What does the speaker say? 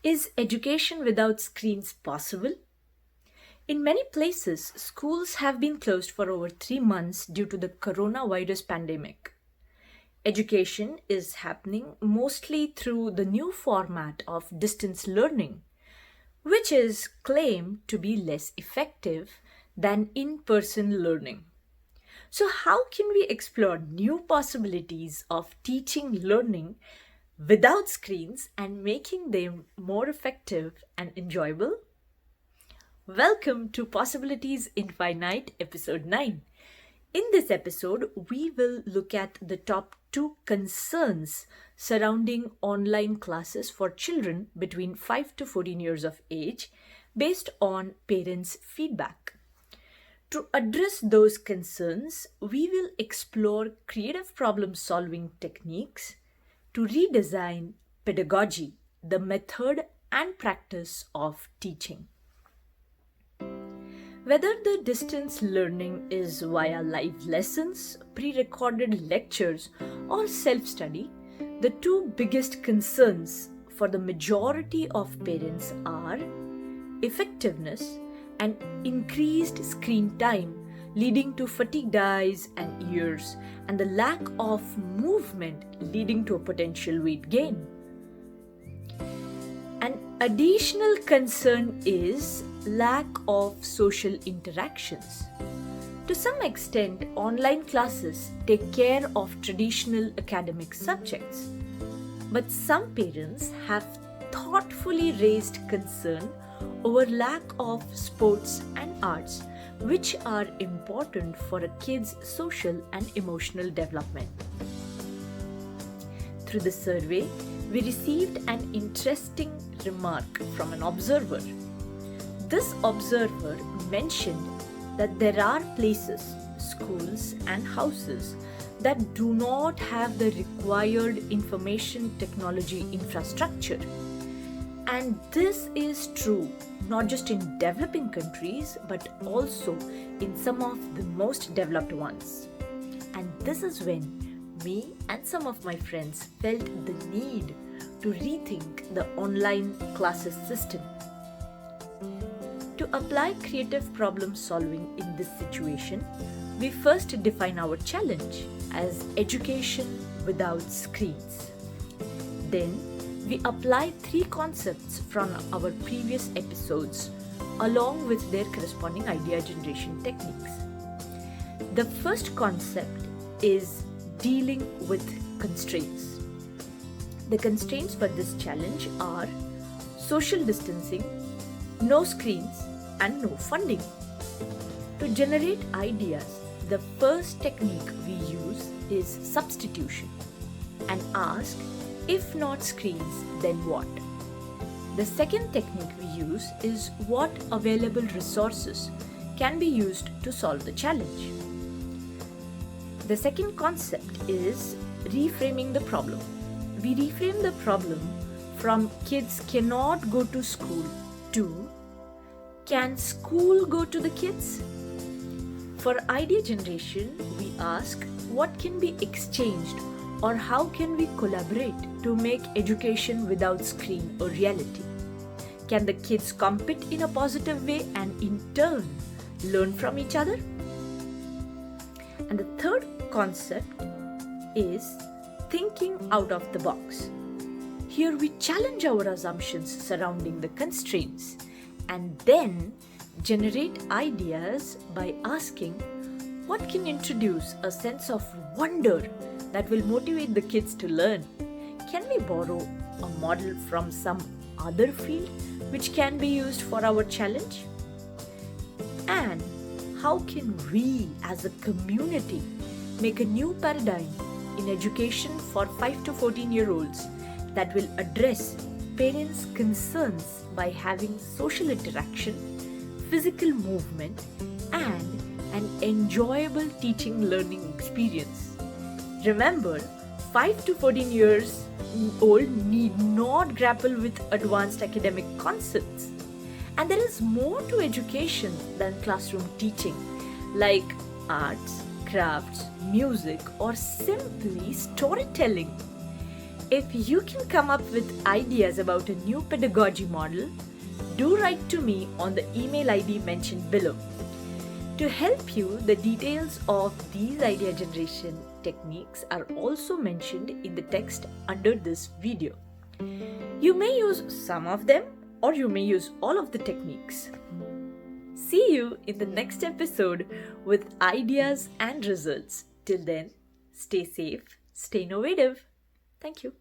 Is education without screens possible? In many places, schools have been closed for over 3 months due to the coronavirus pandemic. Education is happening mostly through the new format of distance learning, which is claimed to be less effective than in person learning. So, how can we explore new possibilities of teaching learning without screens and making them more effective and enjoyable? Welcome to Possibilities Infinite, Episode 9. In this episode, we will look at the top two concerns surrounding online classes for children between 5 to 14 years of age based on parents' feedback. To address those concerns, we will explore creative problem solving techniques to redesign pedagogy, the method and practice of teaching. Whether the distance learning is via live lessons, pre recorded lectures, or self study, the two biggest concerns for the majority of parents are effectiveness and increased screen time, leading to fatigued eyes and ears, and the lack of movement, leading to a potential weight gain. An additional concern is lack of social interactions. To some extent, online classes take care of traditional academic subjects, but some parents have thoughtfully raised concern over lack of sports and arts, which are important for a kid's social and emotional development. Through the survey, we received an interesting remark from an observer. This observer mentioned that there are places, schools, and houses that do not have the required information technology infrastructure. And this is true not just in developing countries but also in some of the most developed ones. And this is when me and some of my friends felt the need to rethink the online classes system. To apply creative problem solving in this situation, we first define our challenge as education without screens. Then, we apply three concepts from our previous episodes along with their corresponding idea generation techniques. The first concept is dealing with constraints. The constraints for this challenge are social distancing, no screens, and no funding. To generate ideas, the first technique we use is substitution and ask, if not screens, then what? The second technique we use is what available resources can be used to solve the challenge. The second concept is reframing the problem. We reframe the problem from kids cannot go to school to can school go to the kids? For idea generation, we ask what can be exchanged or how can we collaborate to make education without screen a reality? Can the kids compete in a positive way and in turn learn from each other? And the third concept is thinking out of the box. Here we challenge our assumptions surrounding the constraints and then generate ideas by asking what can introduce a sense of wonder that will motivate the kids to learn. Can we borrow a model from some other field which can be used for our challenge? And how can we as a community make a new paradigm in education for 5 to 14-year-olds that will address parents' concerns by having social interaction, physical movement, and an enjoyable teaching learning experience? Remember, 5 to 14 years old need not grapple with advanced academic concepts. And there is more to education than classroom teaching, like arts, crafts, music, or simply storytelling. If you can come up with ideas about a new pedagogy model, do write to me on the email ID mentioned below. To help you, the details of these idea generation techniques are also mentioned in the text under this video. You may use some of them or you may use all of the techniques. See you in the next episode with ideas and results. Till then, stay safe, stay innovative. Thank you.